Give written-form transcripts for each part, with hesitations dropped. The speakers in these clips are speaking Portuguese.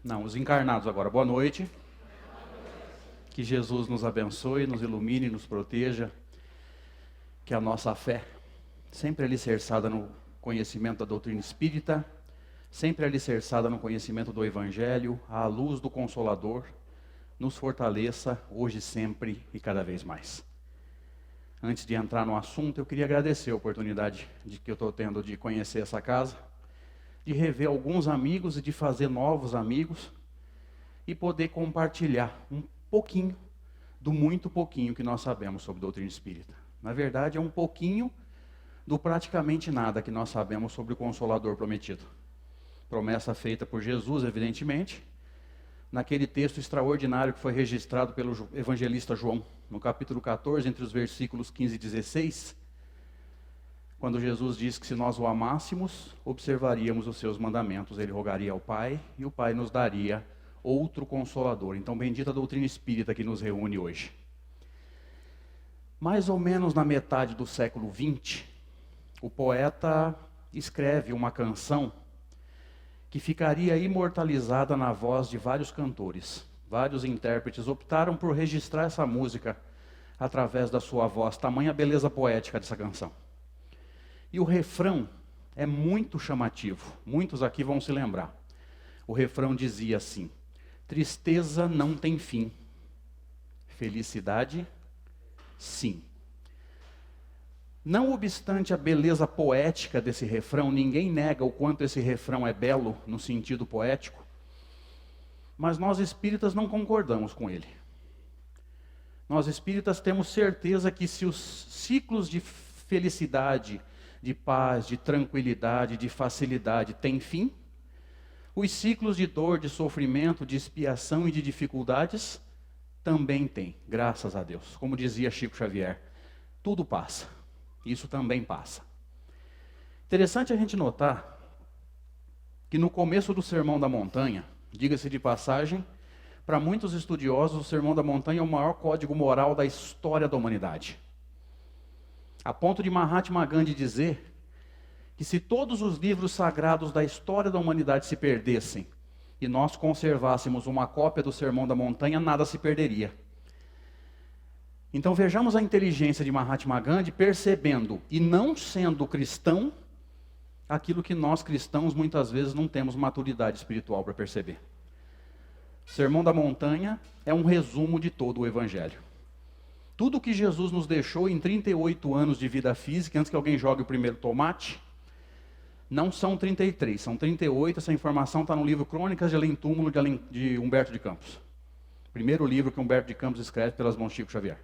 Não, os encarnados agora. Boa noite. Que Jesus nos abençoe, nos ilumine, nos proteja. Que a nossa fé, sempre alicerçada no conhecimento da doutrina espírita, sempre alicerçada no conhecimento do Evangelho, à luz do Consolador, nos fortaleça hoje, sempre e cada vez mais. Antes de entrar no assunto, eu queria agradecer a oportunidade que eu estou tendo de conhecer essa casa, de rever alguns amigos e de fazer novos amigos e poder compartilhar um pouquinho do muito pouquinho que nós sabemos sobre doutrina espírita. Na verdade, é um pouquinho do praticamente nada que nós sabemos sobre o Consolador prometido. Promessa feita por Jesus, evidentemente, naquele texto extraordinário que foi registrado pelo evangelista João, no capítulo 14, entre os versículos 15 e 16, quando Jesus diz que se nós o amássemos, observaríamos os seus mandamentos, ele rogaria ao Pai, e o Pai nos daria outro Consolador. Então, bendita a doutrina espírita que nos reúne hoje. Mais ou menos na metade do século XX, o poeta escreve uma canção que ficaria imortalizada na voz de vários cantores. Vários intérpretes optaram por registrar essa música através da sua voz, tamanha beleza poética dessa canção. E o refrão é muito chamativo, muitos aqui vão se lembrar. O refrão dizia assim: tristeza não tem fim, felicidade sim. Não obstante a beleza poética desse refrão, ninguém nega o quanto esse refrão é belo no sentido poético, mas nós espíritas não concordamos com ele. Nós espíritas temos certeza que se os ciclos de felicidade, de paz, de tranquilidade, de facilidade têm fim, os ciclos de dor, de sofrimento, de expiação e de dificuldades também têm, graças a Deus. Como dizia Chico Xavier, tudo passa. Isso também passa. Interessante a gente notar que no começo do Sermão da Montanha, diga-se de passagem, para muitos estudiosos, o Sermão da Montanha é o maior código moral da história da humanidade. A ponto de Mahatma Gandhi dizer que se todos os livros sagrados da história da humanidade se perdessem e nós conservássemos uma cópia do Sermão da Montanha, nada se perderia. Então vejamos a inteligência de Mahatma Gandhi percebendo e não sendo cristão aquilo que nós cristãos muitas vezes não temos maturidade espiritual para perceber. O Sermão da Montanha é um resumo de todo o Evangelho. Tudo que Jesus nos deixou em 38 anos de vida física, antes que alguém jogue o primeiro tomate, não são 33, são 38, essa informação está no livro Crônicas de Além-Túmulo de Humberto de Campos. Primeiro livro que Humberto de Campos escreve pelas mãos de Chico Xavier.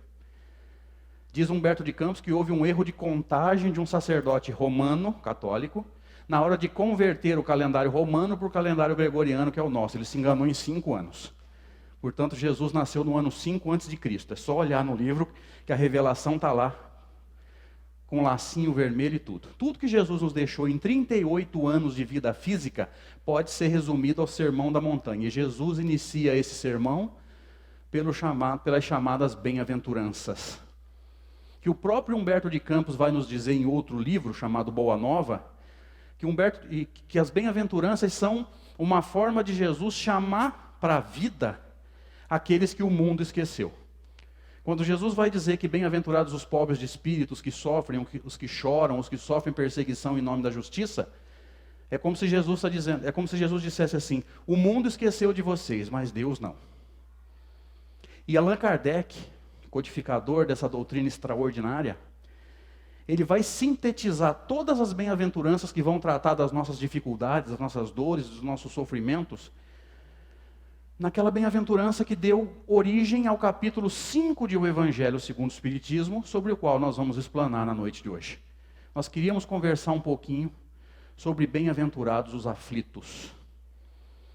Diz Humberto de Campos que houve um erro de contagem de um sacerdote romano, católico, na hora de converter o calendário romano para o calendário gregoriano, que é o nosso. Ele se enganou em 5 anos. Portanto, Jesus nasceu no ano 5 a.C. É só olhar no livro que a revelação está lá, com lacinho vermelho e tudo. Tudo que Jesus nos deixou em 38 anos de vida física pode ser resumido ao Sermão da Montanha. E Jesus inicia esse sermão pelas chamadas bem-aventuranças. Que o próprio Humberto de Campos vai nos dizer em outro livro, chamado Boa Nova, que as bem-aventuranças são uma forma de Jesus chamar para a vida aqueles que o mundo esqueceu. Quando Jesus vai dizer que bem-aventurados os pobres de espírito, os que sofrem, os que choram, os que sofrem perseguição em nome da justiça, é como se Jesus está dizendo, é como se Jesus dissesse assim: o mundo esqueceu de vocês, mas Deus não. E Allan Kardec, codificador dessa doutrina extraordinária, ele vai sintetizar todas as bem-aventuranças que vão tratar das nossas dificuldades, das nossas dores, dos nossos sofrimentos, naquela bem-aventurança que deu origem ao capítulo 5 de O Evangelho segundo o Espiritismo, sobre o qual nós vamos explanar na noite de hoje. Nós queríamos conversar um pouquinho sobre bem-aventurados os aflitos.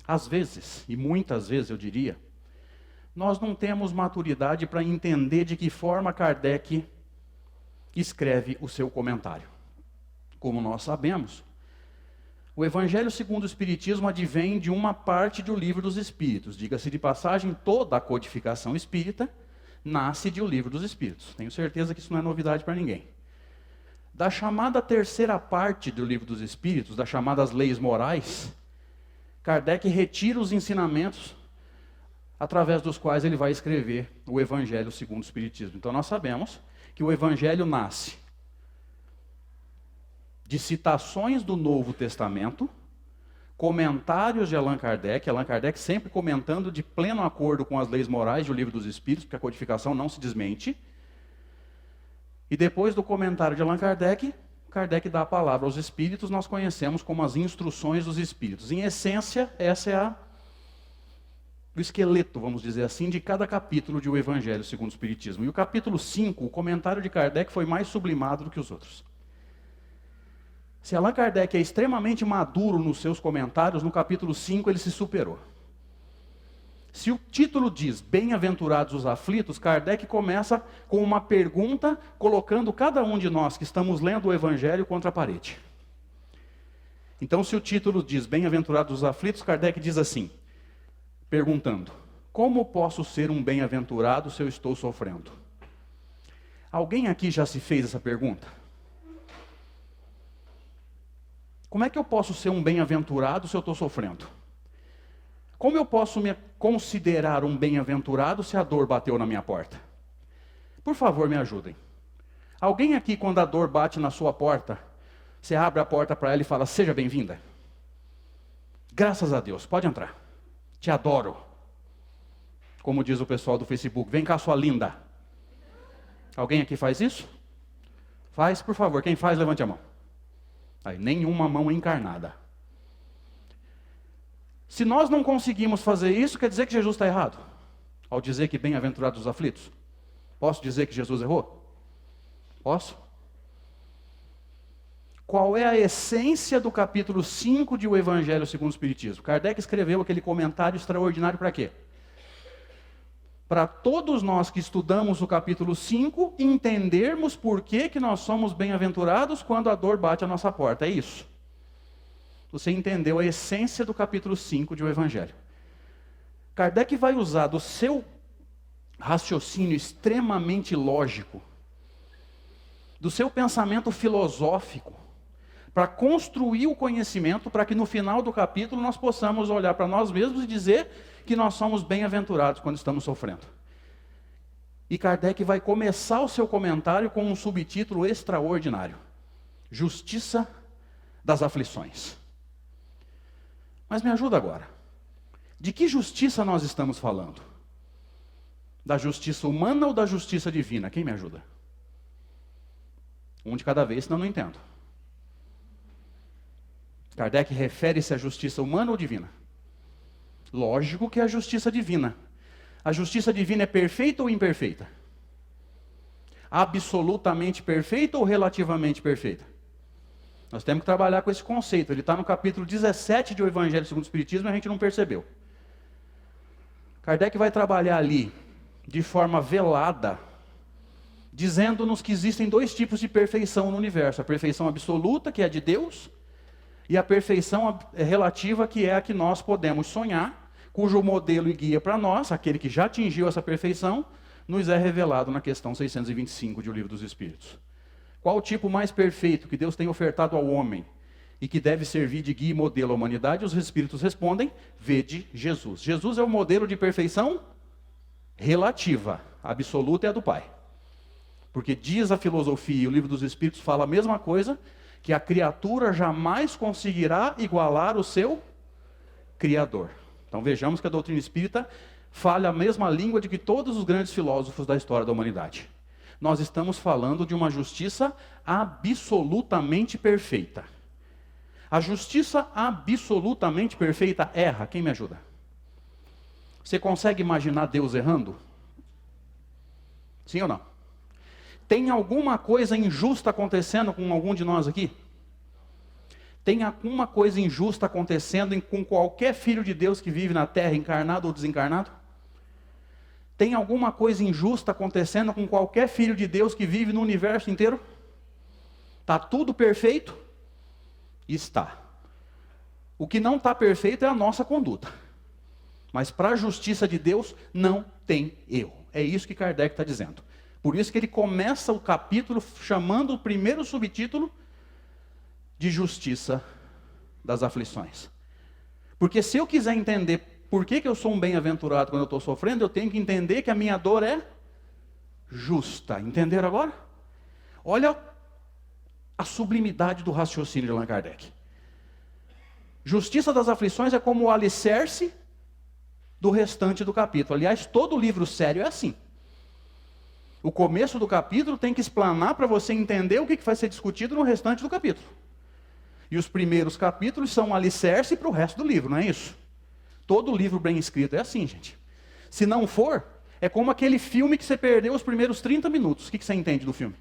Às vezes, e muitas vezes eu diria, nós não temos maturidade para entender de que forma Kardec escreve o seu comentário. Como nós sabemos, o Evangelho segundo o Espiritismo advém de uma parte do Livro dos Espíritos. Diga-se de passagem, toda a codificação espírita nasce de O Livro dos Espíritos. Tenho certeza que isso não é novidade para ninguém. Da chamada terceira parte do Livro dos Espíritos, das chamadas leis morais, Kardec retira os ensinamentos através dos quais ele vai escrever o Evangelho segundo o Espiritismo. Então nós sabemos que o Evangelho nasce de citações do Novo Testamento, comentários de Allan Kardec sempre comentando de pleno acordo com as leis morais do Livro dos Espíritos, porque a codificação não se desmente. E depois do comentário de Allan Kardec, Kardec dá a palavra aos Espíritos, nós conhecemos como as instruções dos Espíritos. Em essência, essa é o esqueleto, vamos dizer assim, de cada capítulo de O Evangelho segundo o Espiritismo. E o capítulo 5, o comentário de Kardec foi mais sublimado do que os outros. Se Allan Kardec é extremamente maduro nos seus comentários, no capítulo 5 ele se superou. Se o título diz Bem-aventurados os aflitos, Kardec começa com uma pergunta, colocando cada um de nós que estamos lendo o Evangelho contra a parede. Então, se o título diz Bem-aventurados os aflitos, Kardec diz assim, perguntando, como posso ser um bem-aventurado se eu estou sofrendo? Alguém aqui já se fez essa pergunta? Como é que eu posso ser um bem-aventurado se eu estou sofrendo? Como eu posso me considerar um bem-aventurado se a dor bateu na minha porta? Por favor, me ajudem. Alguém aqui, quando a dor bate na sua porta, você abre a porta para ela e fala, seja bem-vinda? Graças a Deus, pode entrar. Te adoro. Como diz o pessoal do Facebook, vem cá, sua linda. Alguém aqui faz isso? Faz, por favor. Quem faz, levante a mão. Aí, nenhuma mão encarnada. Se nós não conseguimos fazer isso, quer dizer que Jesus está errado? Ao dizer que bem-aventurados os aflitos? Posso dizer que Jesus errou? Posso? Qual é a essência do capítulo 5 de O Evangelho segundo o Espiritismo? Kardec escreveu aquele comentário extraordinário para quê? Para todos nós que estudamos o capítulo 5, entendermos por que nós somos bem-aventurados quando a dor bate à nossa porta. É isso. Você entendeu a essência do capítulo 5 de O Evangelho. Kardec vai usar do seu raciocínio extremamente lógico, do seu pensamento filosófico, para construir o conhecimento, para que no final do capítulo nós possamos olhar para nós mesmos e dizer que nós somos bem-aventurados quando estamos sofrendo. E Kardec vai começar o seu comentário com um subtítulo extraordinário: Justiça das aflições. Mas me ajuda agora. De que justiça nós estamos falando? Da justiça humana ou da justiça divina? Quem me ajuda? Um de cada vez, senão eu não entendo. Kardec refere-se à justiça humana ou divina? Lógico que é a justiça divina. A justiça divina é perfeita ou imperfeita? Absolutamente perfeita ou relativamente perfeita? Nós temos que trabalhar com esse conceito. Ele está no capítulo 17 de O Evangelho segundo o Espiritismo e a gente não percebeu. Kardec vai trabalhar ali, de forma velada, dizendo-nos que existem dois tipos de perfeição no universo. A perfeição absoluta, que é a de Deus, e a perfeição relativa, que é a que nós podemos sonhar, cujo modelo e guia para nós, aquele que já atingiu essa perfeição, nos é revelado na questão 625 de O Livro dos Espíritos. Qual o tipo mais perfeito que Deus tem ofertado ao homem e que deve servir de guia e modelo à humanidade? Os Espíritos respondem, vede Jesus. Jesus é o modelo de perfeição relativa, a absoluta é a do Pai. Porque diz a filosofia e O Livro dos Espíritos fala a mesma coisa, que a criatura jamais conseguirá igualar o seu Criador. Então vejamos que a doutrina espírita fala a mesma língua de que todos os grandes filósofos da história da humanidade. Nós estamos falando de uma justiça absolutamente perfeita. A justiça absolutamente perfeita erra. Quem me ajuda? Você consegue imaginar Deus errando? Sim ou não? Tem alguma coisa injusta acontecendo com algum de nós aqui? Tem alguma coisa injusta acontecendo com qualquer filho de Deus que vive na terra, encarnado ou desencarnado? Tem alguma coisa injusta acontecendo com qualquer filho de Deus que vive no universo inteiro? Está tudo perfeito? Está. O que não está perfeito é a nossa conduta. Mas para a justiça de Deus não tem erro. É isso que Kardec está dizendo. Por isso que ele começa o capítulo chamando o primeiro subtítulo de Justiça das Aflições. Porque se eu quiser entender por que eu sou um bem-aventurado quando eu estou sofrendo, eu tenho que entender que a minha dor é justa. Entenderam agora? Olha a sublimidade do raciocínio de Allan Kardec. Justiça das aflições é como o alicerce do restante do capítulo. Aliás, todo livro sério é assim. O começo do capítulo tem que explanar para você entender o que vai ser discutido no restante do capítulo. E os primeiros capítulos são um alicerce para o resto do livro, não é isso? Todo livro bem escrito é assim, gente. Se não for, é como aquele filme que você perdeu os primeiros 30 minutos. O que você entende do filme?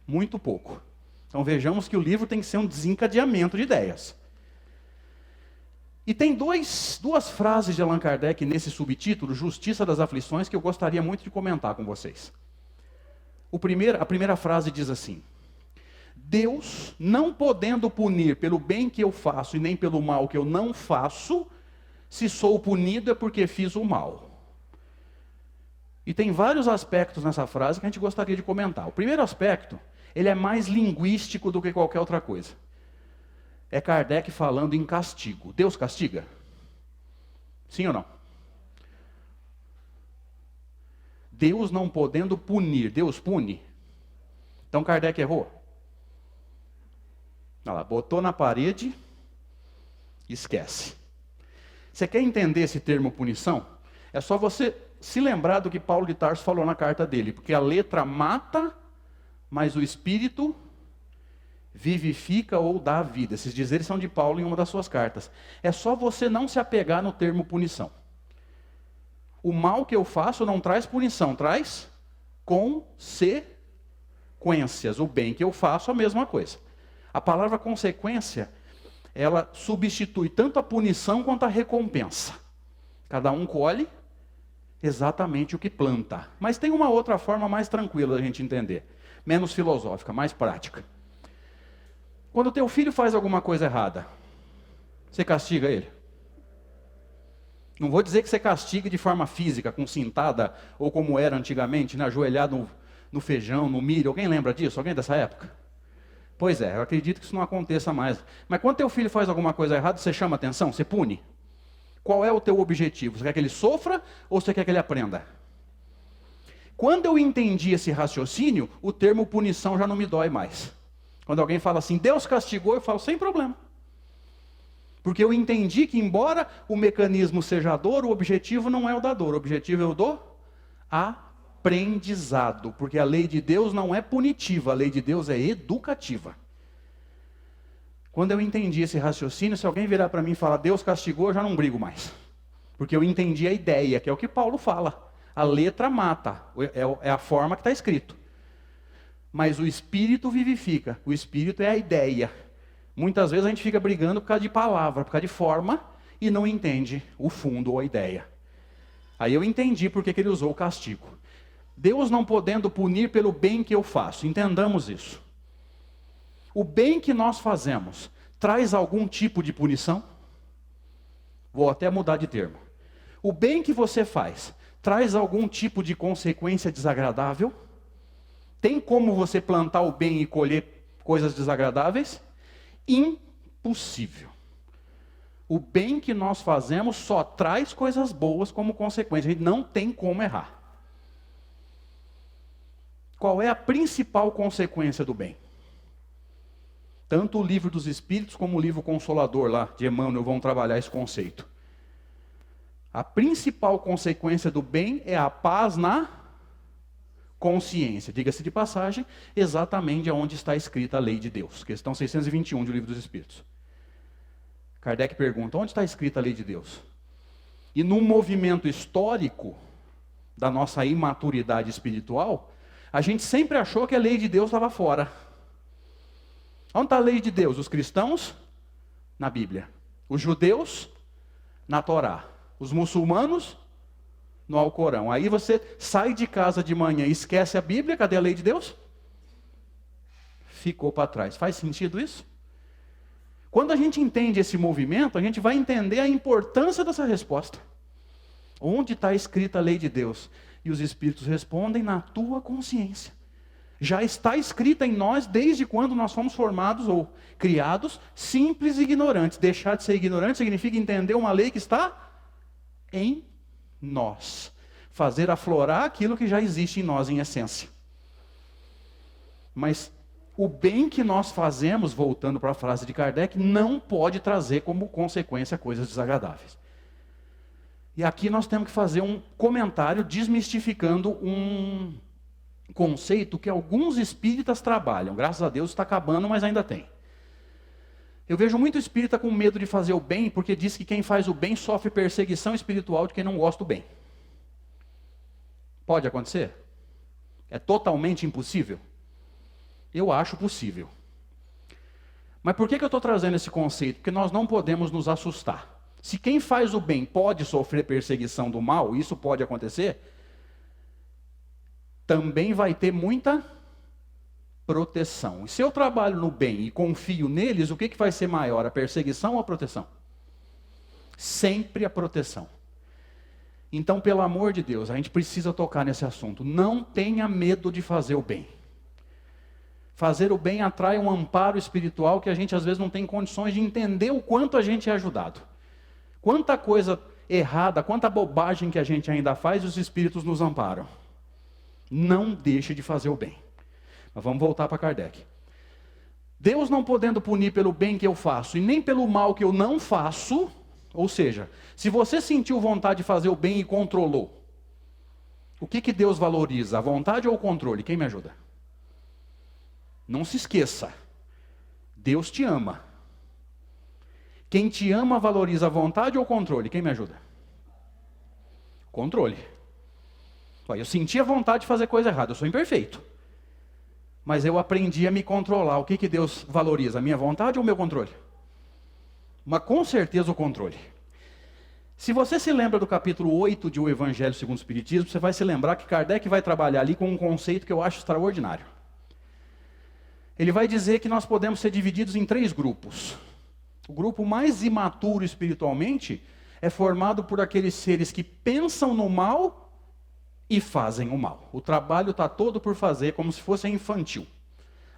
Muito pouco. Então vejamos que o livro tem que ser um desencadeamento de ideias. E tem duas frases de Allan Kardec nesse subtítulo, Justiça das Aflições, que eu gostaria muito de comentar com vocês. A primeira frase diz assim: Deus, não podendo punir pelo bem que eu faço e nem pelo mal que eu não faço, se sou punido é porque fiz o mal. E tem vários aspectos nessa frase que a gente gostaria de comentar. O primeiro aspecto, ele é mais linguístico do que qualquer outra coisa. É Kardec falando em castigo. Deus castiga? Sim ou não? Deus não podendo punir, Deus pune? Então Kardec errou. Olha lá, botou na parede, esquece. Você quer entender esse termo punição? É só você se lembrar do que Paulo de Tarso falou na carta dele. Porque a letra mata, mas o espírito vivifica ou dá vida. Esses dizeres são de Paulo em uma das suas cartas. É só você não se apegar no termo punição. O mal que eu faço não traz punição, traz consequências. O bem que eu faço, a mesma coisa. A palavra consequência, ela substitui tanto a punição quanto a recompensa. Cada um colhe exatamente o que planta. Mas tem uma outra forma mais tranquila da gente entender. Menos filosófica, mais prática. Quando o teu filho faz alguma coisa errada, você castiga ele? Não vou dizer que você castiga de forma física, com cintada, ou como era antigamente, né, ajoelhado no feijão, no milho. Alguém lembra disso? Alguém dessa época? Pois é, eu acredito que isso não aconteça mais. Mas quando teu filho faz alguma coisa errada, você chama atenção, você pune? Qual é o teu objetivo? Você quer que ele sofra ou você quer que ele aprenda? Quando eu entendi esse raciocínio, o termo punição já não me dói mais. Quando alguém fala assim, Deus castigou, eu falo, sem problema. Porque eu entendi que, embora o mecanismo seja a dor, o objetivo não é o da dor, o objetivo é o do aprendizado. Porque a lei de Deus não é punitiva, a lei de Deus é educativa. Quando eu entendi esse raciocínio, se alguém virar para mim e falar, Deus castigou, eu já não brigo mais. Porque eu entendi a ideia, que é o que Paulo fala. A letra mata, é a forma que está escrito. Mas o espírito vivifica, o espírito é a ideia. Muitas vezes a gente fica brigando por causa de palavra, por causa de forma, e não entende o fundo ou a ideia. Aí eu entendi porque que ele usou o castigo. Deus não podendo punir pelo bem que eu faço, entendamos isso. O bem que nós fazemos traz algum tipo de punição? Vou até mudar de termo. O bem que você faz traz algum tipo de consequência desagradável? Tem como você plantar o bem e colher coisas desagradáveis? Impossível. O bem que nós fazemos só traz coisas boas como consequência. A gente não tem como errar. Qual é a principal consequência do bem? Tanto o Livro dos Espíritos como o Livro Consolador lá de Emmanuel vão trabalhar esse conceito. A principal consequência do bem é a paz na consciência. Diga-se de passagem, exatamente onde está escrita a lei de Deus. Questão 621 do Livro dos Espíritos. Kardec pergunta, onde está escrita a lei de Deus? E num movimento histórico da nossa imaturidade espiritual, a gente sempre achou que a lei de Deus estava fora. Onde está a lei de Deus? Os cristãos? Na Bíblia. Os judeus? Na Torá. Os muçulmanos? No Alcorão. Aí você sai de casa de manhã e esquece a Bíblia, cadê a lei de Deus? Ficou para trás. Faz sentido isso? Quando a gente entende esse movimento, a gente vai entender a importância dessa resposta. Onde está escrita a lei de Deus? E os Espíritos respondem, na tua consciência. Já está escrita em nós desde quando nós fomos formados ou criados simples e ignorantes. Deixar de ser ignorante significa entender uma lei que está em nós. Fazer aflorar aquilo que já existe em nós em essência. Mas o bem que nós fazemos, voltando para a frase de Kardec, não pode trazer como consequência coisas desagradáveis. E aqui nós temos que fazer um comentário desmistificando um conceito que alguns espíritas trabalham. Graças a Deus está acabando, mas ainda tem. Eu vejo muito espírita com medo de fazer o bem, porque diz que quem faz o bem sofre perseguição espiritual de quem não gosta do bem. Pode acontecer? É totalmente impossível? Eu acho possível. Mas por que eu estou trazendo esse conceito? Porque nós não podemos nos assustar. Se quem faz o bem pode sofrer perseguição do mal, isso pode acontecer, também vai ter muita proteção. E se eu trabalho no bem e confio neles, o que vai ser maior, a perseguição ou a proteção? Sempre a proteção. Então, pelo amor de Deus, a gente precisa tocar nesse assunto. Não tenha medo de fazer o bem. Fazer o bem atrai um amparo espiritual que a gente às vezes não tem condições de entender o quanto a gente é ajudado. Quanta coisa errada, quanta bobagem que a gente ainda faz e os espíritos nos amparam. Não deixe de fazer o bem. Mas vamos voltar para Kardec. Deus não podendo punir pelo bem que eu faço e nem pelo mal que eu não faço, ou seja, se você sentiu vontade de fazer o bem e controlou, o que Deus valoriza? A vontade ou o controle? Quem me ajuda? Não se esqueça, Deus te ama. Quem te ama valoriza a vontade ou o controle? Quem me ajuda? Controle. Eu senti a vontade de fazer coisa errada, eu sou imperfeito. Mas eu aprendi a me controlar. O que Deus valoriza? A minha vontade ou o meu controle? Mas com certeza o controle. Se você se lembra do capítulo 8 de O Evangelho segundo o Espiritismo, você vai se lembrar que Kardec vai trabalhar ali com um conceito que eu acho extraordinário. Ele vai dizer que nós podemos ser divididos em 3 grupos. O grupo mais imaturo espiritualmente é formado por aqueles seres que pensam no mal e fazem o mal. O trabalho está todo por fazer, como se fosse infantil.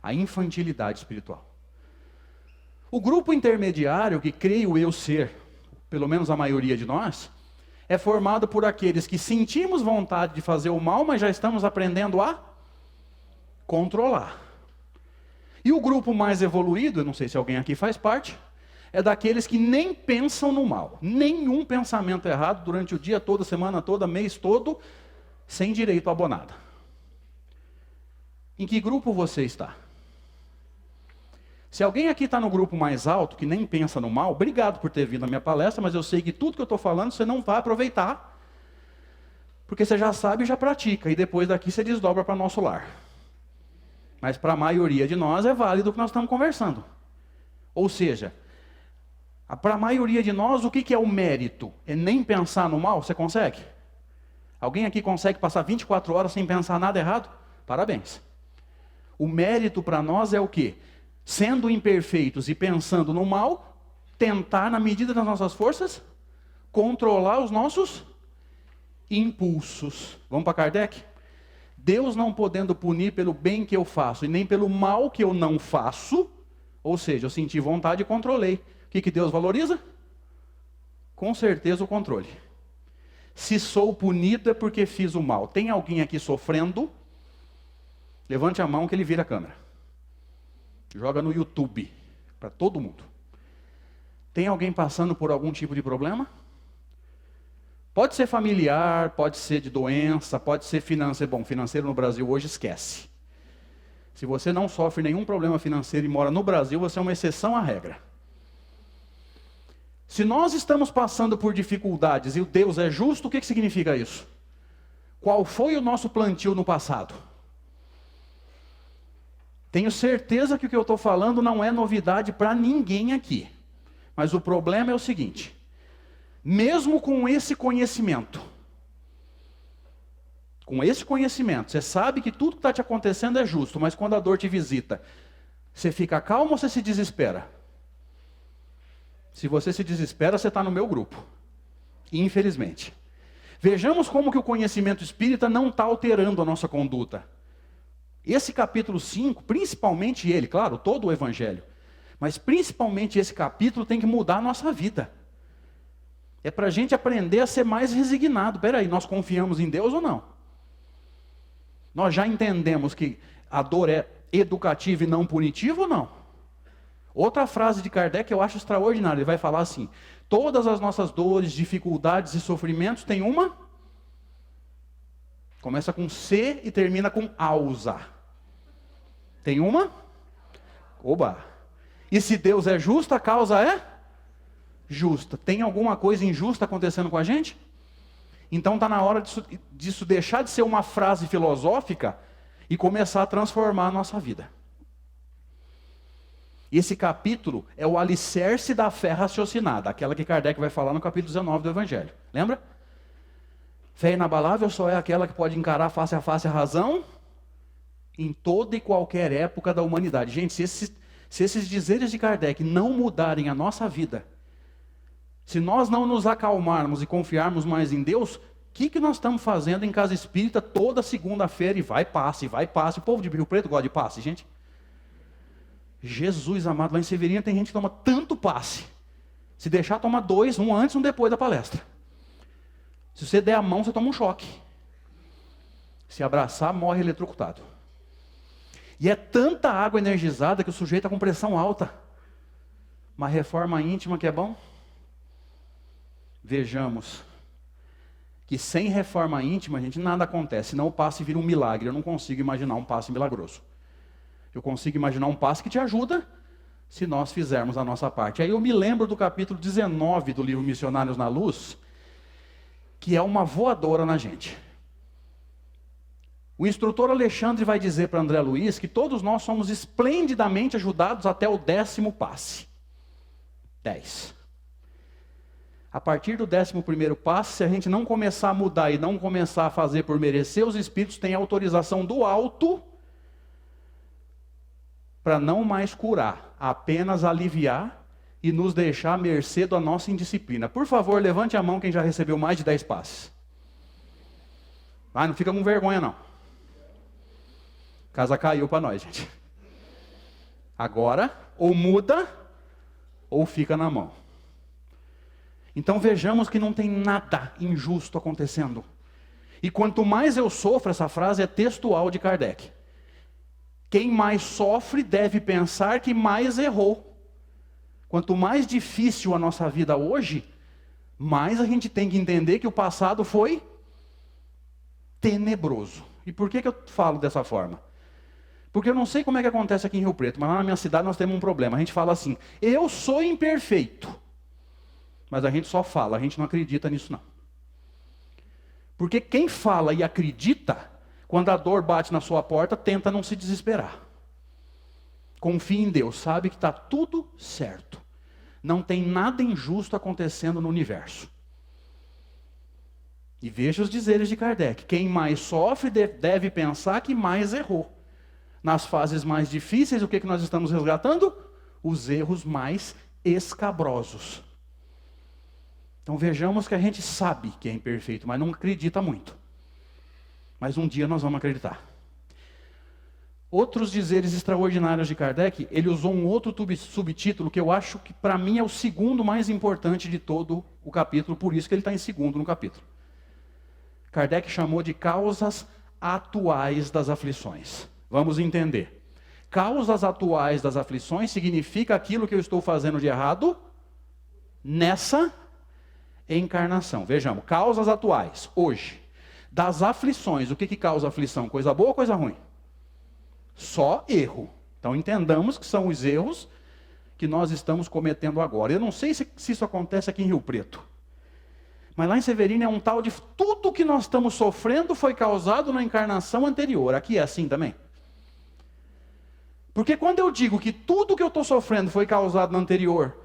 A infantilidade espiritual. O grupo intermediário, que creio eu ser, pelo menos a maioria de nós, é formado por aqueles que sentimos vontade de fazer o mal, mas já estamos aprendendo a controlar. E o grupo mais evoluído, eu não sei se alguém aqui faz parte, é daqueles que nem pensam no mal. Nenhum pensamento errado durante o dia todo, a semana toda, mês todo, sem direito a abonada. Em que grupo você está? Se alguém aqui está no grupo mais alto, que nem pensa no mal, obrigado por ter vindo na minha palestra, mas eu sei que tudo que eu estou falando você não vai aproveitar, porque você já sabe e já pratica, e depois daqui você desdobra para nosso lar. Mas para a maioria de nós é válido o que nós estamos conversando. Ou seja, para a maioria de nós, o que é o mérito? É nem pensar no mal? Você consegue? Alguém aqui consegue passar 24 horas sem pensar nada errado? Parabéns. O mérito para nós é o quê? Sendo imperfeitos e pensando no mal, tentar, na medida das nossas forças, controlar os nossos impulsos. Vamos para Kardec? Deus não podendo punir pelo bem que eu faço e nem pelo mal que eu não faço, ou seja, eu senti vontade e controlei. O que Deus valoriza? Com certeza o controle. Se sou punido é porque fiz o mal. Tem alguém aqui sofrendo? Levante a mão que ele vira a câmera. Joga no YouTube, para todo mundo. Tem alguém passando por algum tipo de problema? Pode ser familiar, pode ser de doença, pode ser financeiro. Bom, financeiro no Brasil hoje esquece. Se você não sofre nenhum problema financeiro e mora no Brasil, você é uma exceção à regra. Se nós estamos passando por dificuldades e o Deus é justo, o que significa isso? Qual foi o nosso plantio no passado? Tenho certeza que o que eu estou falando não é novidade para ninguém aqui. Mas o problema é o seguinte: mesmo com esse conhecimento, você sabe que tudo que está te acontecendo é justo, mas quando a dor te visita, você fica calmo ou você se desespera? Se você se desespera, você está no meu grupo. Infelizmente. Vejamos como que o conhecimento espírita não está alterando a nossa conduta. Esse capítulo 5, principalmente ele, claro, todo o Evangelho, mas principalmente esse capítulo tem que mudar a nossa vida. É para a gente aprender a ser mais resignado. Peraí, nós confiamos em Deus ou não? Nós já entendemos que a dor é educativa e não punitiva ou não? Outra frase de Kardec eu acho extraordinária. Ele vai falar assim: todas as nossas dores, dificuldades e sofrimentos têm uma... Começa com C e termina com ausa. Tem uma? Oba! E se Deus é justo, a causa é justa. Tem alguma coisa injusta acontecendo com a gente? Então está na hora disso deixar de ser uma frase filosófica e começar a transformar a nossa vida. Esse capítulo é o alicerce da fé raciocinada, aquela que Kardec vai falar no capítulo 19 do Evangelho. Lembra? Fé inabalável só é aquela que pode encarar face a face a razão em toda e qualquer época da humanidade. Gente, se esses dizeres de Kardec não mudarem a nossa vida, se nós não nos acalmarmos e confiarmos mais em Deus, o que nós estamos fazendo em casa espírita toda segunda-feira? E vai passe. O povo de Rio Preto gosta de passe, gente. Jesus amado, lá em Severina tem gente que toma tanto passe. Se deixar, toma 2, um antes e um depois da palestra. Se você der a mão, você toma um choque. Se abraçar, morre eletrocutado. E é tanta água energizada que o sujeito está com pressão alta. Uma reforma íntima que é bom? Vejamos que sem reforma íntima, gente, nada acontece. Senão o passe vira um milagre. Eu não consigo imaginar um passe milagroso. Eu consigo imaginar um passe que te ajuda se nós fizermos a nossa parte. Aí eu me lembro do capítulo 19 do livro Missionários na Luz, que é uma voadora na gente. O instrutor Alexandre vai dizer para André Luiz que todos nós somos esplendidamente ajudados até o 10º passe. 10. A partir do 11º passe, se a gente não começar a mudar e não começar a fazer por merecer, os espíritos têm autorização do alto para não mais curar, apenas aliviar e nos deixar à mercê da nossa indisciplina. Por favor, levante a mão quem já recebeu mais de 10 passes. Não fica com vergonha não. Casa caiu para nós, gente. Agora, ou muda, ou fica na mão. Então vejamos que não tem nada injusto acontecendo. E quanto mais eu sofro, essa frase é textual de Kardec. Quem mais sofre deve pensar que mais errou. Quanto mais difícil a nossa vida hoje, mais a gente tem que entender que o passado foi tenebroso. E por que eu falo dessa forma? Porque eu não sei como é que acontece aqui em Rio Preto, mas lá na minha cidade nós temos um problema. A gente fala assim: eu sou imperfeito. Mas a gente só fala, a gente não acredita nisso não. Porque quem fala e acredita, quando a dor bate na sua porta, tenta não se desesperar. Confie em Deus, sabe que está tudo certo. Não tem nada injusto acontecendo no universo. E veja os dizeres de Kardec: quem mais sofre deve pensar que mais errou. Nas fases mais difíceis, o que nós estamos resgatando? Os erros mais escabrosos. Então vejamos que a gente sabe que é imperfeito, mas não acredita muito. Mas um dia nós vamos acreditar. Outros dizeres extraordinários de Kardec, ele usou um outro subtítulo que eu acho que para mim é o segundo mais importante de todo o capítulo, por isso que ele está em segundo no capítulo. Kardec chamou de causas atuais das aflições. Vamos entender. Causas atuais das aflições significa aquilo que eu estou fazendo de errado nessa encarnação. Vejamos, causas atuais, hoje. Das aflições, o que causa aflição? Coisa boa ou coisa ruim? Só erro. Então entendamos que são os erros que nós estamos cometendo agora. Eu não sei se isso acontece aqui em Rio Preto. Mas lá em Severina é um tal de tudo que nós estamos sofrendo foi causado na encarnação anterior. Aqui é assim também. Porque quando eu digo que tudo que eu estou sofrendo foi causado na anterior,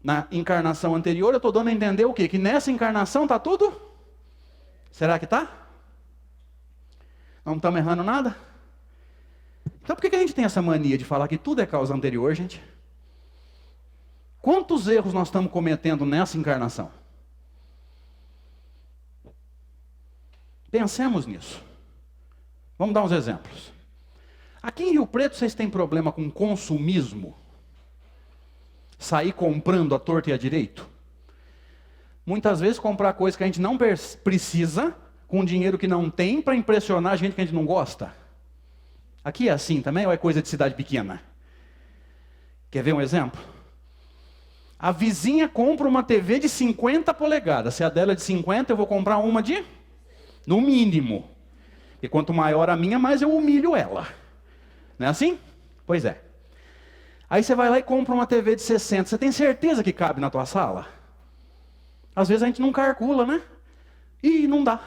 na encarnação anterior, eu estou dando a entender o quê? Que nessa encarnação está tudo? Será que está? Não estamos errando nada? Então por que a gente tem essa mania de falar que tudo é causa anterior, gente? Quantos erros nós estamos cometendo nessa encarnação? Pensemos nisso. Vamos dar uns exemplos. Aqui em Rio Preto vocês têm problema com consumismo? Sair comprando à torta e à direito? Muitas vezes comprar coisa que a gente não precisa, com dinheiro que não tem, para impressionar a gente que a gente não gosta. Aqui é assim também ou é coisa de cidade pequena? Quer ver um exemplo? A vizinha compra uma TV de 50 polegadas. Se a dela é de 50, eu vou comprar uma de... no mínimo. E quanto maior a minha, mais eu humilho ela. Não é assim? Pois é. Aí você vai lá e compra uma TV de 60. Você tem certeza que cabe na tua sala? Às vezes a gente não calcula, né? E não dá.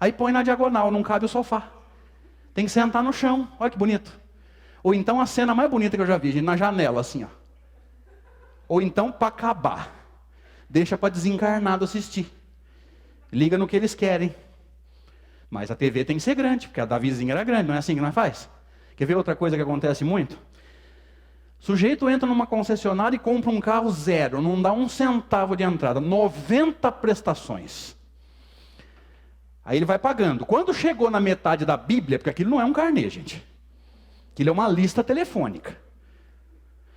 Aí põe na diagonal, não cabe o sofá. Tem que sentar no chão. Olha que bonito. Ou então a cena mais bonita que eu já vi, gente, na janela, assim, ó. Ou então, para acabar, deixa para desencarnado assistir. Liga no que eles querem. Mas a TV tem que ser grande, porque a da vizinha era grande, não é assim que nós faz? Quer ver outra coisa que acontece muito? O sujeito entra numa concessionária e compra um carro zero, não dá um centavo de entrada, 90 prestações. Aí ele vai pagando. Quando chegou na metade da Bíblia, porque aquilo não é um carnê, gente. Aquilo é uma lista telefônica.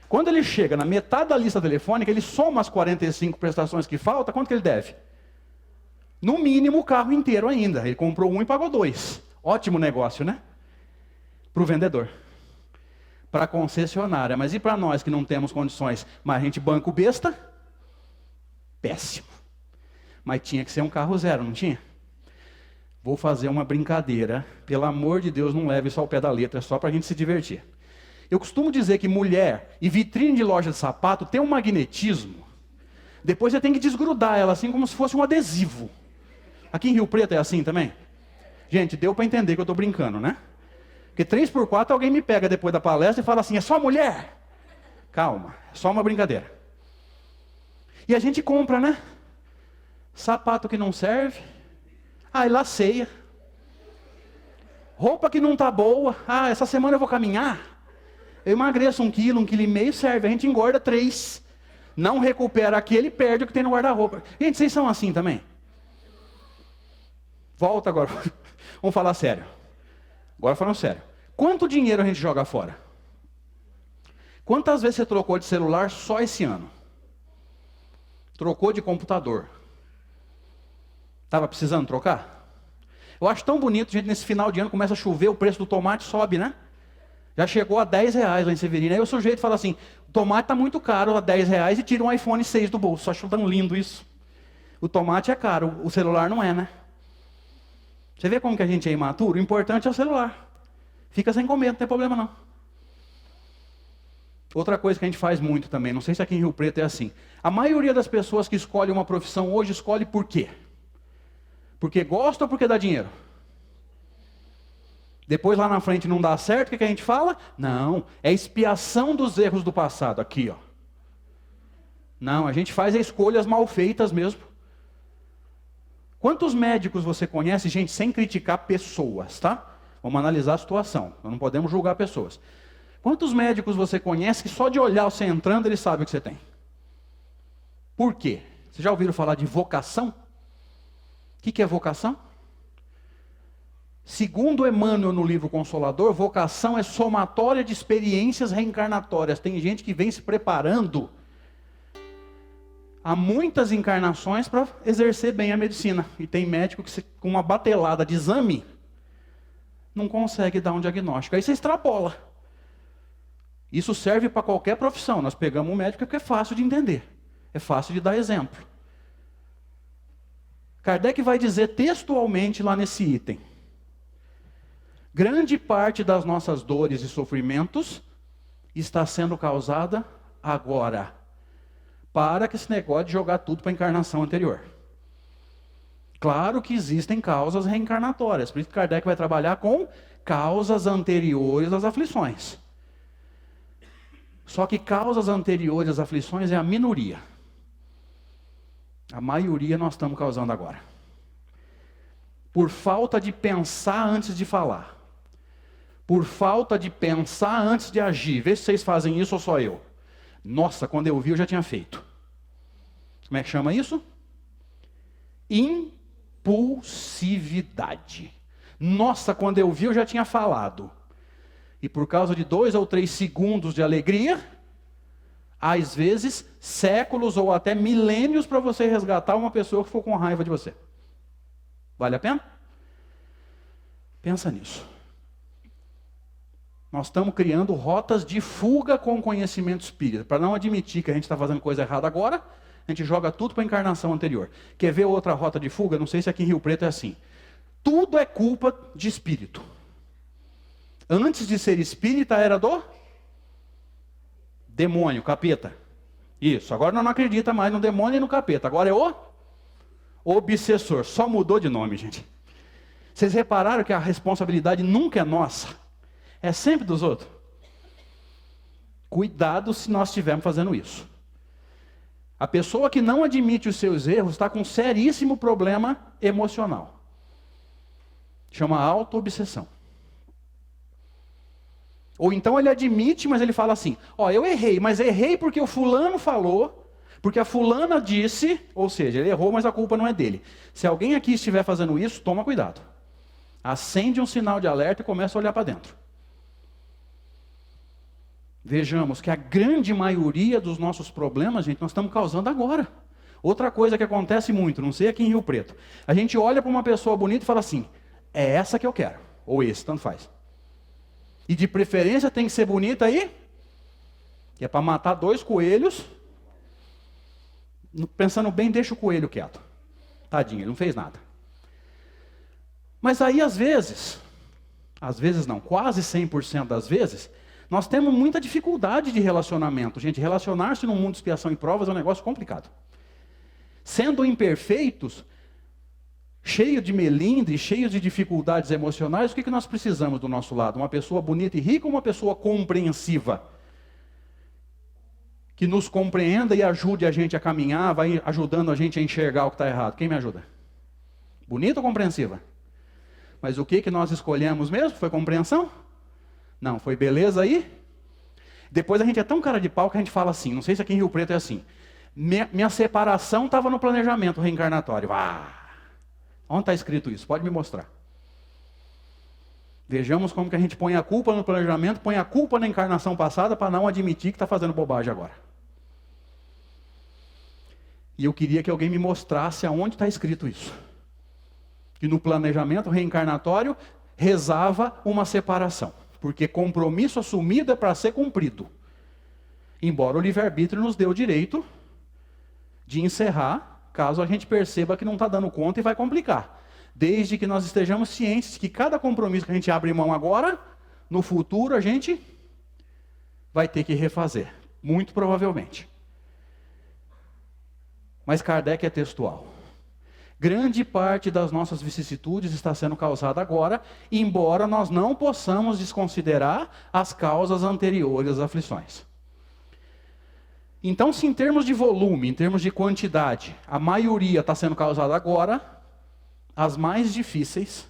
Quando ele chega na metade da lista telefônica, ele soma as 45 prestações que faltam, quanto que ele deve? No mínimo o carro inteiro ainda. Ele comprou um e pagou 2. Ótimo negócio, né? Para o vendedor. Para a concessionária. Mas e para nós que não temos condições? Mas a gente banca o besta? Péssimo. Mas tinha que ser um carro zero, não tinha? Vou fazer uma brincadeira. Pelo amor de Deus, não leve isso ao pé da letra, é só para a gente se divertir. Eu costumo dizer que mulher e vitrine de loja de sapato tem um magnetismo. Depois você tem que desgrudar ela assim como se fosse um adesivo. Aqui em Rio Preto é assim também? Gente, deu para entender que eu estou brincando, né? Porque 3x4 alguém me pega depois da palestra e fala assim, é só mulher? Calma, é só uma brincadeira. E a gente compra, né? Sapato que não serve. Aí laceia. Roupa que não tá boa. Ah, essa semana eu vou caminhar. Eu emagreço 1 quilo, 1,5 quilo serve. A gente engorda 3. Não recupera aquele, perde o que tem no guarda-roupa. Gente, vocês são assim também? Volta agora. Vamos falar sério. Agora falando sério. Quanto dinheiro a gente joga fora? Quantas vezes você trocou de celular só esse ano? Trocou de computador? Estava precisando trocar? Eu acho tão bonito, gente, nesse final de ano começa a chover, o preço do tomate sobe, né? Já chegou a R$10 lá em Severina. Aí o sujeito fala assim, o tomate está muito caro, a R$10, e tira um iPhone 6 do bolso. Acho tão lindo isso. O tomate é caro, o celular não é, né? Você vê como que a gente é imaturo? O importante é o celular. Fica sem comer, não tem problema não. Outra coisa que a gente faz muito também, não sei se aqui em Rio Preto é assim. A maioria das pessoas que escolhem uma profissão hoje, escolhe por quê? Porque gosta ou porque dá dinheiro? Depois lá na frente não dá certo, o que a gente fala? Não, é expiação dos erros do passado, aqui ó. Não, a gente faz escolhas mal feitas mesmo. Quantos médicos você conhece, gente, sem criticar pessoas, tá? Vamos analisar a situação, nós não podemos julgar pessoas. Quantos médicos você conhece que só de olhar você entrando, ele sabe o que você tem? Por quê? Vocês já ouviram falar de vocação? O que é vocação? Segundo Emmanuel no livro Consolador, vocação é somatória de experiências reencarnatórias. Tem gente que vem se preparando há muitas encarnações para exercer bem a medicina. E tem médico que com uma batelada de exame não consegue dar um diagnóstico. Aí você extrapola. Isso serve para qualquer profissão. Nós pegamos um médico porque é fácil de entender. É fácil de dar exemplo. Kardec vai dizer textualmente lá nesse item. Grande parte das nossas dores e sofrimentos está sendo causada agora. Para que esse negócio de jogar tudo para a encarnação anterior. Claro que existem causas reencarnatórias. Por isso que Kardec vai trabalhar com causas anteriores às aflições. Só que causas anteriores às aflições é a minoria. A maioria nós estamos causando agora. Por falta de pensar antes de falar. Por falta de pensar antes de agir. Vê se vocês fazem isso ou só eu. Nossa, quando eu vi eu já tinha feito. Como é que chama isso? Impulsividade. Nossa, quando eu vi eu já tinha falado. E por causa de 2 ou 3 segundos de alegria, às vezes, séculos ou até milênios para você resgatar uma pessoa que ficou com raiva de você. Vale a pena? Pensa nisso. Nós estamos criando rotas de fuga com o conhecimento espírita. Para não admitir que a gente está fazendo coisa errada agora, a gente joga tudo para a encarnação anterior. Quer ver outra rota de fuga? Não sei se aqui em Rio Preto é assim. Tudo é culpa de espírito. Antes de ser espírita era do demônio, capeta. Isso, agora não acredita mais no demônio e no capeta. Agora é o obsessor. Só mudou de nome, gente. Vocês repararam que a responsabilidade nunca é nossa? É sempre dos outros. Cuidado se nós estivermos fazendo isso. A pessoa que não admite os seus erros está com um seríssimo problema emocional. Chama auto-obsessão. Ou então ele admite, mas ele fala assim, eu errei, mas errei porque o fulano falou, porque a fulana disse, ou seja, ele errou, mas a culpa não é dele. Se alguém aqui estiver fazendo isso, toma cuidado. Acende um sinal de alerta e começa a olhar para dentro. Vejamos que a grande maioria dos nossos problemas, gente, nós estamos causando agora. Outra coisa que acontece muito, não sei aqui em Rio Preto, a gente olha para uma pessoa bonita e fala assim, é essa que eu quero, ou esse, tanto faz. E de preferência tem que ser bonita aí, que é para matar 2 coelhos. Pensando bem, deixa o coelho quieto. Tadinho, ele não fez nada. Mas aí às vezes não, quase 100% das vezes, nós temos muita dificuldade de relacionamento. Gente, relacionar-se num mundo de expiação e provas é um negócio complicado. Sendo imperfeitos, cheios de melindre, cheios de dificuldades emocionais, o que nós precisamos do nosso lado? Uma pessoa bonita e rica ou uma pessoa compreensiva? Que nos compreenda e ajude a gente a caminhar, vai ajudando a gente a enxergar o que está errado. Quem me ajuda? Bonita ou compreensiva? Mas o que nós escolhemos mesmo? Foi compreensão? Não, foi beleza aí? Depois a gente é tão cara de pau que a gente fala assim, não sei se aqui em Rio Preto é assim, minha separação estava no planejamento reencarnatório. Onde está escrito isso? Pode me mostrar. Vejamos como que a gente põe a culpa no planejamento, põe a culpa na encarnação passada para não admitir que está fazendo bobagem agora. E eu queria que alguém me mostrasse aonde está escrito isso. Que no planejamento reencarnatório rezava uma separação. Porque compromisso assumido é para ser cumprido. Embora o livre-arbítrio nos dê o direito de encerrar, caso a gente perceba que não está dando conta e vai complicar. Desde que nós estejamos cientes que cada compromisso que a gente abre mão agora, no futuro a gente vai ter que refazer. Muito provavelmente. Mas Kardec é textual. Grande parte das nossas vicissitudes está sendo causada agora, embora nós não possamos desconsiderar as causas anteriores às aflições. Então, se em termos de volume, em termos de quantidade, a maioria está sendo causada agora, as mais difíceis,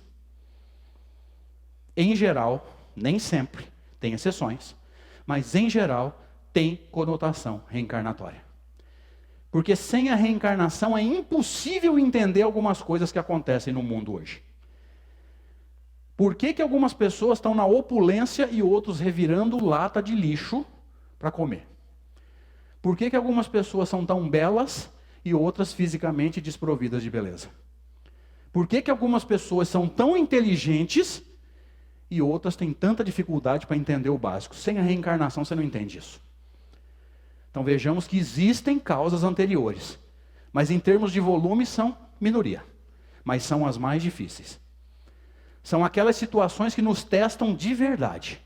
em geral, nem sempre, tem exceções, mas em geral, tem conotação reencarnatória. Porque sem a reencarnação é impossível entender algumas coisas que acontecem no mundo hoje. Por que algumas pessoas estão na opulência e outros revirando lata de lixo para comer? Por que algumas pessoas são tão belas e outras fisicamente desprovidas de beleza? Por que algumas pessoas são tão inteligentes e outras têm tanta dificuldade para entender o básico? Sem a reencarnação você não entende isso. Então vejamos que existem causas anteriores, mas em termos de volume são minoria, mas são as mais difíceis. São aquelas situações que nos testam de verdade.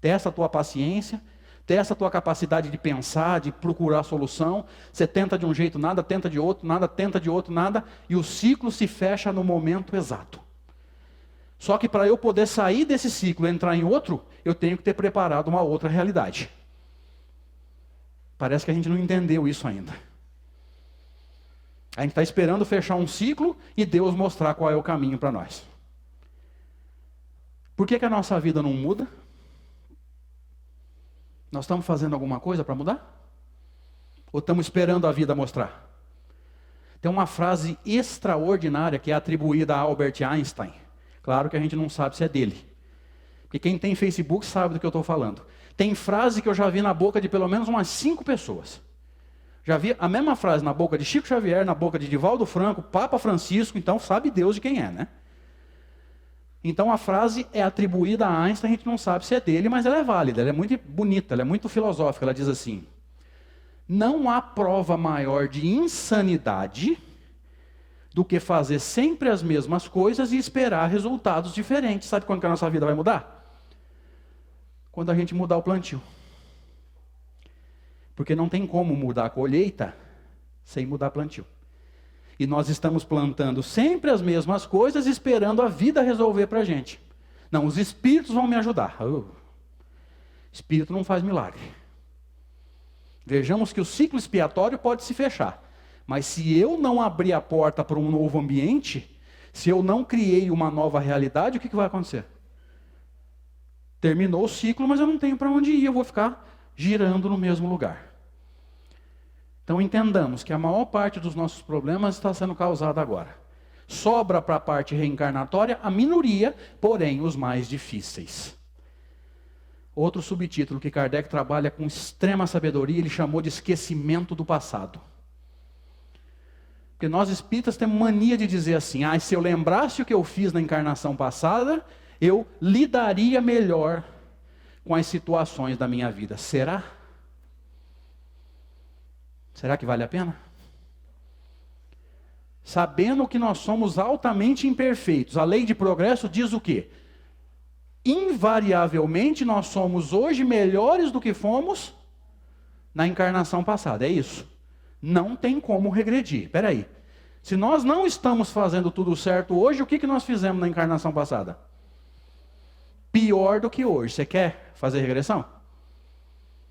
Testa a tua paciência, testa a tua capacidade de pensar, de procurar a solução. Você tenta de um jeito, nada, tenta de outro, nada, tenta de outro, nada, e o ciclo se fecha no momento exato. Só que para eu poder sair desse ciclo e entrar em outro, eu tenho que ter preparado uma outra realidade. Parece que a gente não entendeu isso ainda. A gente está esperando fechar um ciclo e Deus mostrar qual é o caminho para nós. Por que a nossa vida não muda? Nós estamos fazendo alguma coisa para mudar? Ou estamos esperando a vida mostrar? Tem uma frase extraordinária que é atribuída a Albert Einstein. Claro que a gente não sabe se é dele. Porque quem tem Facebook sabe do que eu estou falando. Tem frase que eu já vi na boca de pelo menos umas 5 pessoas. Já vi a mesma frase na boca de Chico Xavier, na boca de Divaldo Franco, Papa Francisco, então sabe Deus de quem é, né? Então a frase é atribuída a Einstein, a gente não sabe se é dele, mas ela é válida, ela é muito bonita, ela é muito filosófica. Ela diz assim: não há prova maior de insanidade do que fazer sempre as mesmas coisas e esperar resultados diferentes. Sabe quando que a nossa vida vai mudar? Quando a gente mudar o plantio. Porque não tem como mudar a colheita sem mudar o plantio. E nós estamos plantando sempre as mesmas coisas, esperando a vida resolver para a gente. Não, os espíritos vão me ajudar. Espírito não faz milagre. Vejamos que o ciclo expiatório pode se fechar. Mas se eu não abrir a porta para um novo ambiente, se eu não criei uma nova realidade, o que vai acontecer? Terminou o ciclo, mas eu não tenho para onde ir, eu vou ficar girando no mesmo lugar. Então entendamos que a maior parte dos nossos problemas está sendo causada agora. Sobra para a parte reencarnatória a minoria, porém os mais difíceis. Outro subtítulo que Kardec trabalha com extrema sabedoria, ele chamou de esquecimento do passado. Porque nós espíritas temos mania de dizer assim: se eu lembrasse o que eu fiz na encarnação passada, eu lidaria melhor com as situações da minha vida. Será? Será que vale a pena? Sabendo que nós somos altamente imperfeitos, a lei de progresso diz o quê? Invariavelmente nós somos hoje melhores do que fomos na encarnação passada, é isso. Não tem como regredir. Espera aí. Se nós não estamos fazendo tudo certo hoje, o que nós fizemos na encarnação passada? Pior do que hoje. Você quer fazer regressão?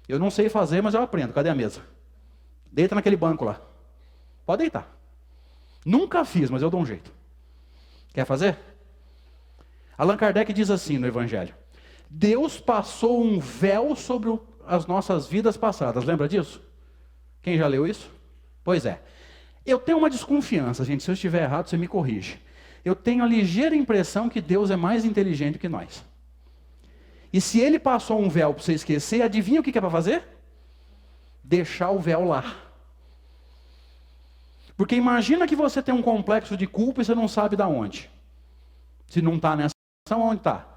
Eu não sei fazer, mas eu aprendo. Cadê a mesa? Deita naquele banco lá. Pode deitar. Nunca fiz, mas eu dou um jeito. Quer fazer? Allan Kardec diz assim no Evangelho: Deus passou um véu sobre as nossas vidas passadas. Lembra disso? Quem já leu isso? Pois é. Eu tenho uma desconfiança, gente. Se eu estiver errado, você me corrige. Eu tenho a ligeira impressão que Deus é mais inteligente que nós. E se Ele passou um véu para você esquecer, adivinha o que é para fazer? Deixar o véu lá. Porque imagina que você tem um complexo de culpa e você não sabe de onde. Se não está nessa encarnação, onde está?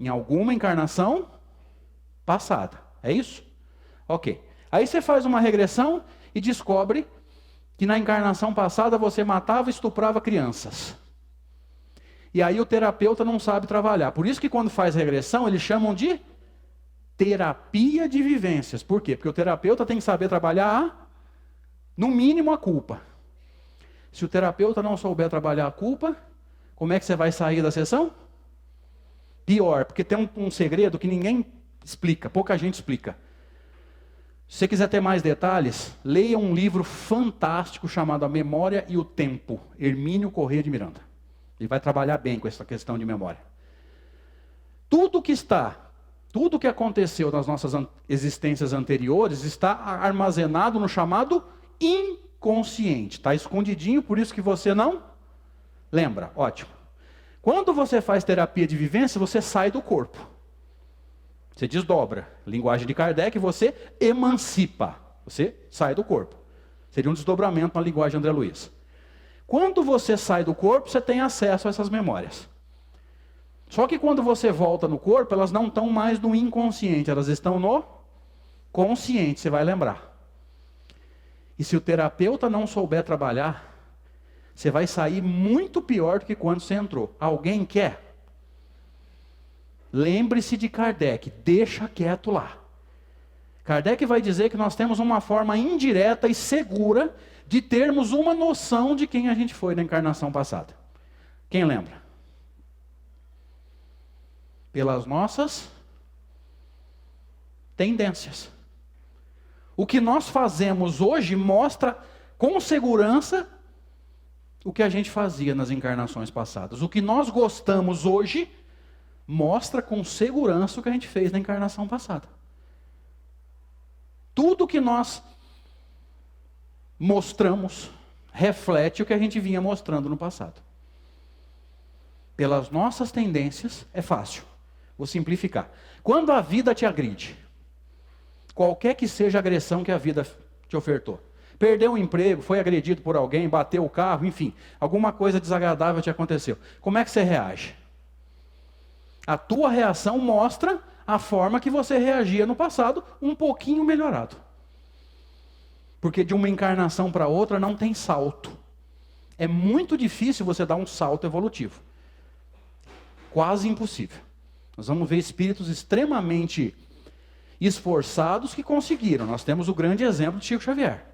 Em alguma encarnação passada. É isso? Ok. Aí você faz uma regressão e descobre que na encarnação passada você matava e estuprava crianças. E aí o terapeuta não sabe trabalhar. Por isso que quando faz regressão, eles chamam de terapia de vivências. Por quê? Porque o terapeuta tem que saber trabalhar, no mínimo, a culpa. Se o terapeuta não souber trabalhar a culpa, como é que você vai sair da sessão? Pior, porque tem um segredo que ninguém explica, pouca gente explica. Se você quiser ter mais detalhes, leia um livro fantástico chamado A Memória e o Tempo, Hermínio Corrêa de Miranda. Ele vai trabalhar bem com essa questão de memória. Tudo que aconteceu nas nossas existências anteriores está armazenado no chamado inconsciente. Está escondidinho, por isso que você não lembra. Ótimo. Quando você faz terapia de vivência, você sai do corpo. Você desdobra. Linguagem de Kardec, você emancipa. Você sai do corpo. Seria um desdobramento na linguagem de André Luiz. Quando você sai do corpo, você tem acesso a essas memórias. Só que quando você volta no corpo, elas não estão mais no inconsciente, elas estão no consciente, você vai lembrar. E se o terapeuta não souber trabalhar, você vai sair muito pior do que quando você entrou. Alguém quer? Lembre-se de Kardec, deixa quieto lá. Kardec vai dizer que nós temos uma forma indireta e segura de termos uma noção de quem a gente foi na encarnação passada. Quem lembra? Pelas nossas tendências. O que nós fazemos hoje mostra com segurança o que a gente fazia nas encarnações passadas. O que nós gostamos hoje mostra com segurança o que a gente fez na encarnação passada. Tudo que nós mostramos reflete o que a gente vinha mostrando no passado. pelas nossas tendências, é fácil. Vou simplificar. Quando a vida te agride, qualquer que seja a agressão que a vida te ofertou, perdeu um emprego, foi agredido por alguém, bateu o carro, enfim, alguma coisa desagradável te aconteceu. Como é que você reage? A tua reação mostra a forma que você reagia no passado, um pouquinho melhorado. Porque de uma encarnação para outra não tem salto. É muito difícil você dar um salto evolutivo. Quase impossível. Nós vamos ver espíritos extremamente esforçados que conseguiram. Nós temos o grande exemplo de Chico Xavier.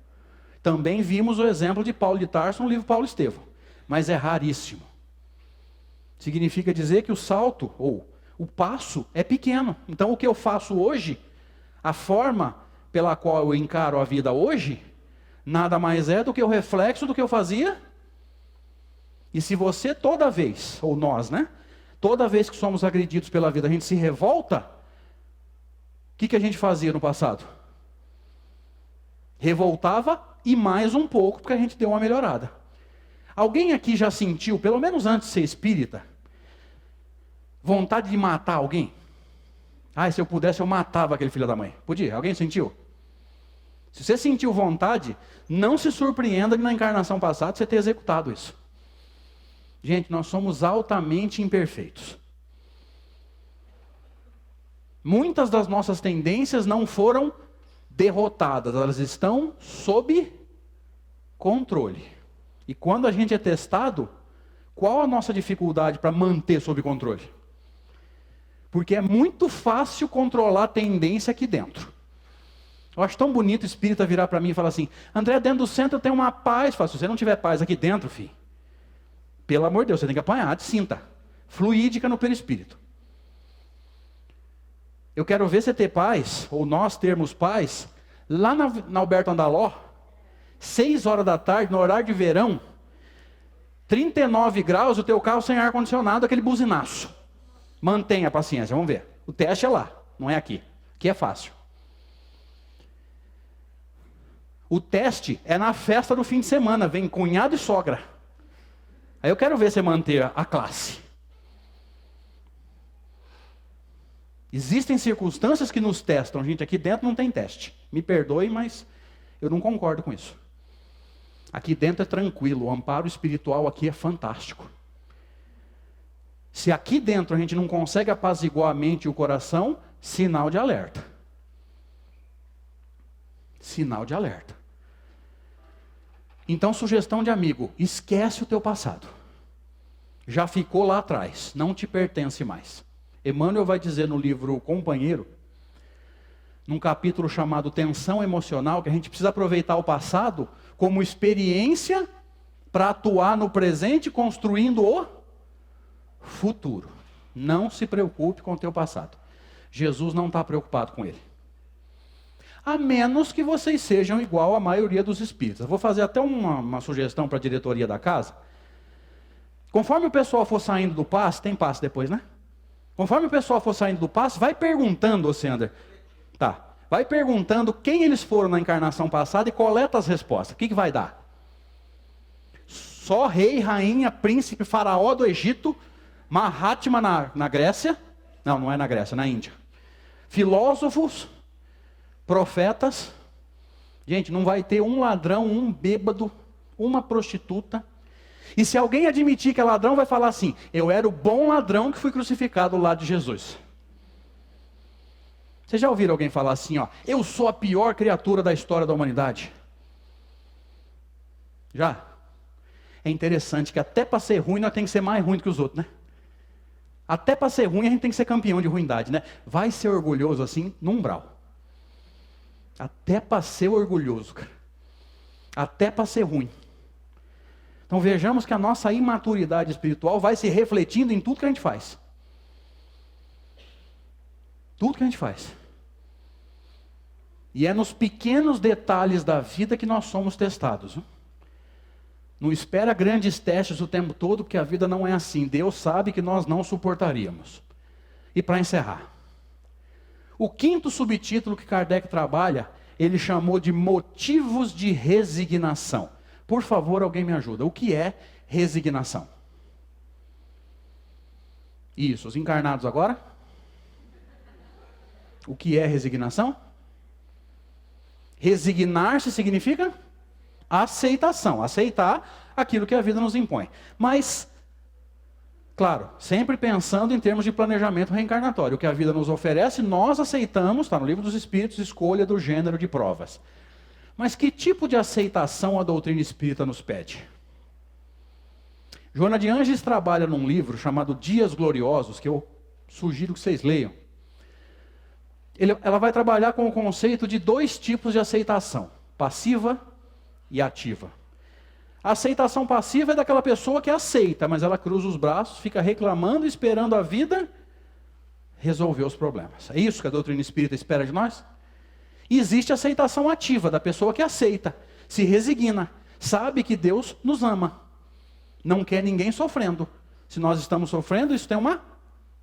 Também vimos o exemplo de Paulo de Tarso no livro Paulo Estevão. Mas é raríssimo. Significa dizer que o salto, ou o passo, é pequeno. Então o que eu faço hoje, a forma pela qual eu encaro a vida hoje, nada mais é do que o reflexo do que eu fazia. E se você toda vez, ou nós, né? Toda vez que somos agredidos pela vida, a gente se revolta, o que a gente fazia no passado? Revoltava e mais um pouco, porque a gente deu uma melhorada. Alguém aqui já sentiu, pelo menos antes de ser espírita, vontade de matar alguém? Ah, se eu pudesse eu matava aquele filho da mãe. Podia? Alguém sentiu? Se você sentiu vontade, não se surpreenda que na encarnação passada você tenha executado isso. Gente, nós somos altamente imperfeitos. Muitas das nossas tendências não foram derrotadas, elas estão sob controle. E quando a gente é testado, qual a nossa dificuldade para manter sob controle? Porque é muito fácil controlar a tendência aqui dentro. Eu acho tão bonito o espírita virar para mim e falar assim: André, dentro do centro eu tenho uma paz. Se você não tiver paz aqui dentro, filho, pelo amor de Deus, você tem que apanhar, sinta. Fluídica no perispírito. Eu quero ver você ter paz, ou nós termos paz, lá na Alberto Andaló, 6 horas da tarde, no horário de verão, 39 graus, o teu carro sem ar-condicionado, aquele buzinaço. Mantenha a paciência, vamos ver. O teste é lá, não é aqui. Aqui é fácil. O teste é na festa do fim de semana, vem cunhado e sogra. Aí eu quero ver você manter a classe. Existem circunstâncias que nos testam. Gente, aqui dentro não tem teste. Me perdoe, mas eu não concordo com isso. Aqui dentro é tranquilo. O amparo espiritual aqui é fantástico. Se aqui dentro a gente não consegue apaziguar a mente e o coração, sinal de alerta. Sinal de alerta. Então, sugestão de amigo, esquece o teu passado. Já ficou lá atrás, não te pertence mais. Emmanuel vai dizer no livro Companheiro, num capítulo chamado Tensão Emocional, que a gente precisa aproveitar o passado como experiência para atuar no presente, construindo o futuro. Não se preocupe com o teu passado. Jesus não está preocupado com ele. A menos que vocês sejam igual à maioria dos espíritos. Eu vou fazer até uma sugestão para a diretoria da casa. Conforme o pessoal for saindo do passe, tem passe depois, né? Conforme o pessoal for saindo do passe, vai perguntando, Sander. Tá. Vai perguntando quem eles foram na encarnação passada e coleta as respostas. O que vai dar? Só rei, rainha, príncipe, faraó do Egito, Mahatma na Grécia. Não, não é na Grécia, na Índia. Filósofos, profetas. Gente, não vai ter um ladrão, um bêbado, uma prostituta. E se alguém admitir que é ladrão, vai falar assim: eu era o bom ladrão que fui crucificado ao lado de Jesus. Vocês já ouviram alguém falar assim, ó, eu sou a pior criatura da história da humanidade? Já? É interessante que até para ser ruim nós temos que ser mais ruim do que os outros, né? Até para ser ruim a gente tem que ser campeão de ruindade, né? Vai ser orgulhoso assim no umbral. Até para ser orgulhoso, cara. Até para ser ruim. Então vejamos que a nossa imaturidade espiritual vai se refletindo em tudo que a gente faz. Tudo que a gente faz. E é nos pequenos detalhes da vida que nós somos testados. Não espera grandes testes o tempo todo, porque a vida não é assim. Deus sabe que nós não suportaríamos. E para encerrar. O quinto subtítulo que Kardec trabalha, ele chamou de motivos de resignação. Por favor, alguém me ajuda. O que é resignação? Isso, os encarnados agora. O que é resignação? Resignar-se significa aceitação, aceitar aquilo que a vida nos impõe. Mas, claro, sempre pensando em termos de planejamento reencarnatório. O que a vida nos oferece, nós aceitamos, está no Livro dos Espíritos, escolha do gênero de provas. Mas que tipo de aceitação a doutrina espírita nos pede? Joana de Ângeles trabalha num livro chamado Dias Gloriosos, que eu sugiro que vocês leiam. Ela vai trabalhar com o conceito de 2 tipos de aceitação, passiva e ativa. A aceitação passiva é daquela pessoa que aceita, mas ela cruza os braços, fica reclamando, esperando a vida resolver os problemas. É isso que a doutrina espírita espera de nós? E existe a aceitação ativa, da pessoa que aceita, se resigna, sabe que Deus nos ama, não quer ninguém sofrendo. Se nós estamos sofrendo, isso tem uma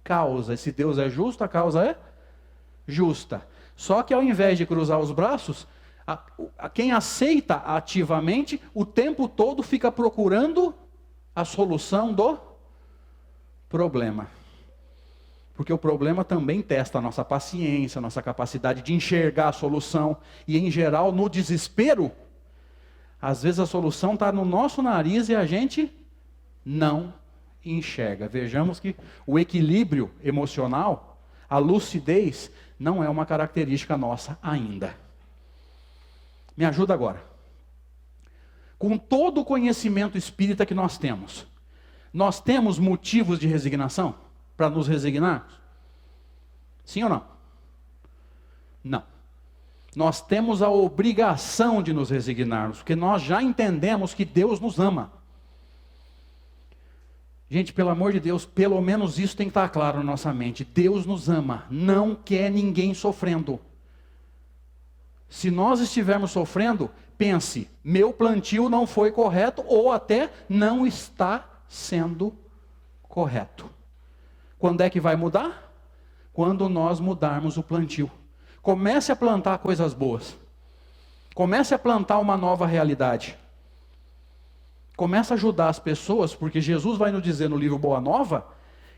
causa. E se Deus é justo, a causa é justa. Só que ao invés de cruzar os braços, quem aceita ativamente, o tempo todo fica procurando a solução do problema. Porque o problema também testa a nossa paciência, a nossa capacidade de enxergar a solução. E em geral, no desespero, às vezes a solução está no nosso nariz e a gente não enxerga. Vejamos que o equilíbrio emocional, a lucidez, não é uma característica nossa ainda. Me ajuda agora. Com todo o conhecimento espírita que nós temos motivos de resignação para nos resignarmos? Sim ou não? Não. Nós temos a obrigação de nos resignarmos, porque nós já entendemos que Deus nos ama. Gente, pelo amor de Deus, pelo menos isso tem que estar claro na nossa mente. Deus nos ama, não quer ninguém sofrendo. Se nós estivermos sofrendo, pense, meu plantio não foi correto ou até não está sendo correto. Quando é que vai mudar? Quando nós mudarmos o plantio. Comece a plantar coisas boas. Comece a plantar uma nova realidade. Comece a ajudar as pessoas, porque Jesus vai nos dizer no livro Boa Nova,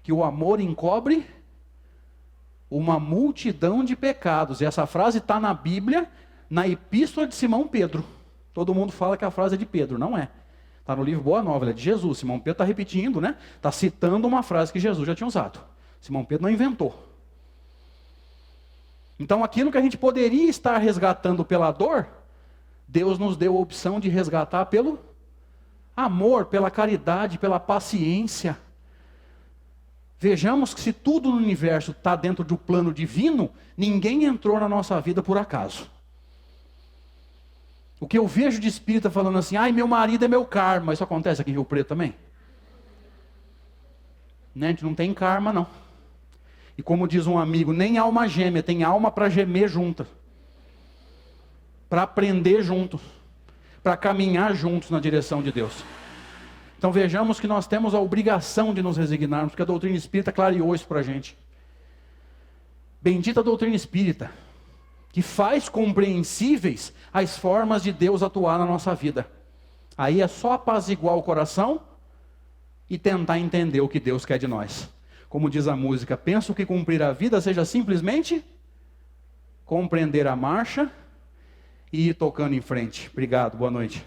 que o amor encobre uma multidão de pecados. E essa frase está na Bíblia, na Epístola de Simão Pedro. Todo mundo fala que a frase é de Pedro, não é. Está no livro Boa Nova, ela é de Jesus. Simão Pedro está repetindo, né? Está citando uma frase que Jesus já tinha usado. Simão Pedro não inventou. Então aquilo que a gente poderia estar resgatando pela dor, Deus nos deu a opção de resgatar pelo amor, pela caridade, pela paciência. Vejamos que se tudo no universo está dentro do plano divino, ninguém entrou na nossa vida por acaso. O que eu vejo de espírita falando assim, ai, meu marido é meu karma, isso acontece aqui em Rio Preto também? Né? A gente não tem karma não. E como diz um amigo, nem alma gêmea, tem alma para gemer juntas. Para aprender juntos. Para caminhar juntos na direção de Deus. Então vejamos que nós temos a obrigação de nos resignarmos, porque a doutrina espírita clareou isso para a gente. Bendita a doutrina espírita, que faz compreensíveis as formas de Deus atuar na nossa vida. Aí é só apaziguar o coração e tentar entender o que Deus quer de nós. Como diz a música, penso que cumprir a vida seja simplesmente compreender a marcha e ir tocando em frente. Obrigado, boa noite.